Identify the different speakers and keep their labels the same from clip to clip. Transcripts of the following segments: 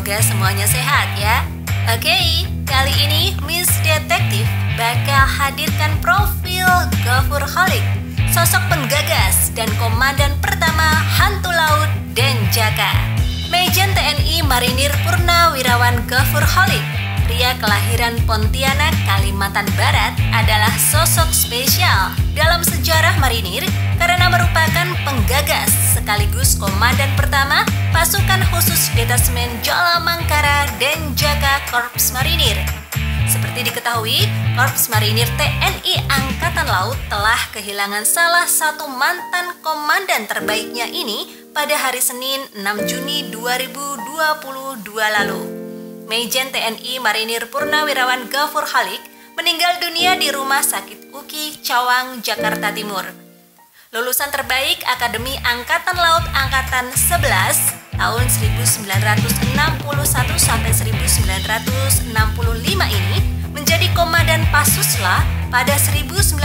Speaker 1: semoga semuanya sehat ya. Oke, kali ini Miss Detektif bakal hadirkan profil Ghafur Khaliq, sosok penggagas dan komandan pertama hantu laut Denjaka. Majen TNI Marinir Purnawirawan Ghafur Khaliq, pria kelahiran Pontianak, Kalimantan Barat, adalah sosok spesial dalam sejarah marinir karena merupakan penggagas sekaligus komandan pertama pasukan khusus Detasmen Jala Mangkara Denjaka Korps Marinir. Seperti diketahui, Korps Marinir TNI Angkatan Laut telah kehilangan salah satu mantan komandan terbaiknya ini pada hari Senin 6 Juni 2022 lalu. Majen TNI Marinir Purnawirawan Ghafur Khaliq meninggal dunia di Rumah Sakit UKI Cawang, Jakarta Timur. Lulusan terbaik Akademi Angkatan Laut Angkatan 11 tahun 1961 sampai 1965 ini menjadi komandan Pasusla pada 1982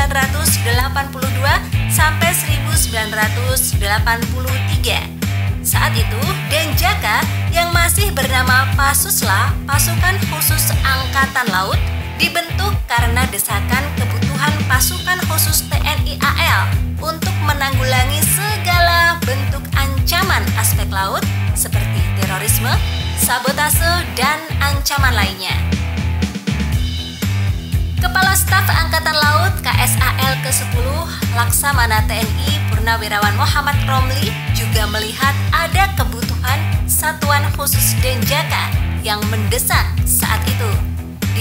Speaker 1: sampai 1983. Saat itu, Denjaka yang masih bernama Pasusla, Pasukan Khusus Angkatan Laut, dibentuk karena desakan kebutuhan pasukan khusus TNI AL untuk menanggulangi segala bentuk ancaman aspek laut seperti terorisme, sabotase, dan ancaman lainnya. Kepala Staf Angkatan Laut KSAL ke-10 Laksamana TNI Purnawirawan Muhammad Romli juga melihat ada kebutuhan Satuan Khusus Denjaka yang mendesak saat itu.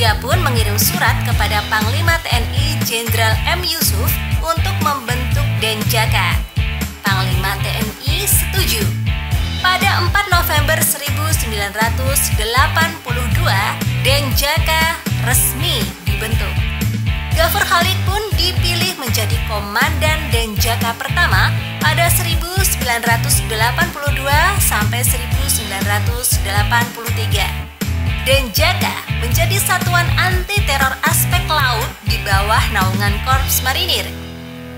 Speaker 1: Dia pun mengirim surat kepada Panglima TNI Jenderal M. Yusuf untuk membentuk Denjaka. Panglima TNI setuju. Pada 4 November 1982, Denjaka resmi dibentuk. Ghafur Khaliq pun dipilih menjadi komandan Denjaka pertama pada 1982 sampai 1983. Denjaka menjadi satuan anti-teror aspek laut di bawah naungan Korps Marinir.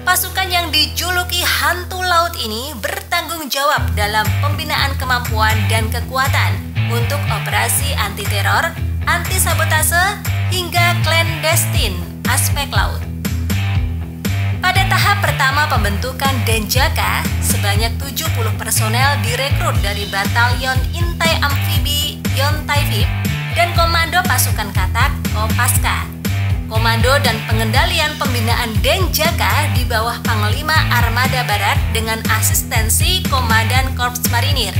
Speaker 1: Pasukan yang dijuluki hantu laut ini bertanggung jawab dalam pembinaan kemampuan dan kekuatan untuk operasi anti-teror, anti-sabotase, hingga clandestine aspek laut. Pada tahap pertama pembentukan Denjaka, sebanyak 70 personel direkrut dari Batalion Intai Amfibi Yontaifib dan Komando Pasukan Katak Kopaska. Komando dan pengendalian pembinaan Denjaka di bawah Panglima Armada Barat dengan asistensi Komandan Korps Marinir.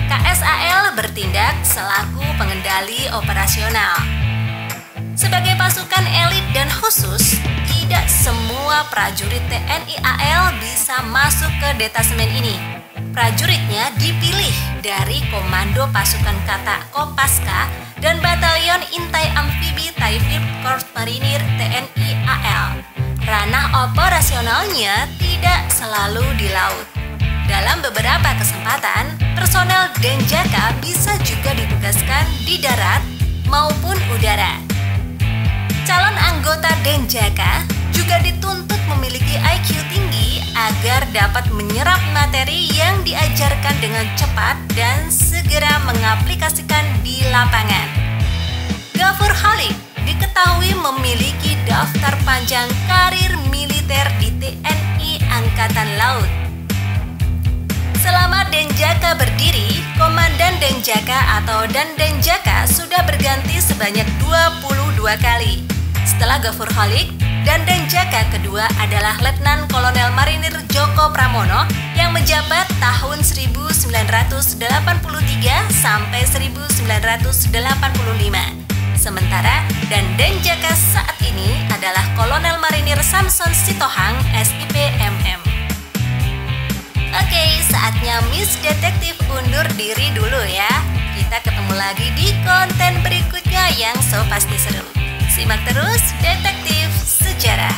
Speaker 1: KSAL bertindak selaku pengendali operasional. Sebagai pasukan elit dan khusus, tidak semua prajurit TNI AL bisa masuk ke detasmen ini. Prajuritnya dipilih dari Komando Pasukan Katak Kopaska dan Batalion Intai Amfibi Taifib Korps Marinir TNI AL. Ranah operasionalnya tidak selalu di laut. Dalam beberapa kesempatan, personel Denjaka bisa juga ditugaskan di darat maupun udara. Calon anggota Denjaka juga dituntut memiliki IQ tinggi agar dapat menyerap materi yang diajarkan dengan cepat dan segera mengaplikasikan di lapangan. Ghafur Khaliq diketahui memiliki daftar panjang karir militer di TNI Angkatan Laut. Selama Denjaka berdiri, Komandan Denjaka atau Dandenjaka sudah berganti sebanyak 22 kali. Setelah Ghafur Khaliq, Dandenjaka kedua adalah Letnan Kolonel Marinir Joko Pramono yang menjabat tahun 1983 sampai 1985. Sementara Dandenjaka saat ini adalah Kolonel Marinir Samson Sitohang SIP MM. Oke, saatnya Miss Detektif undur diri dulu ya. Kita ketemu lagi di konten berikutnya yang so pasti seru. Simak terus Detektif Sejarah.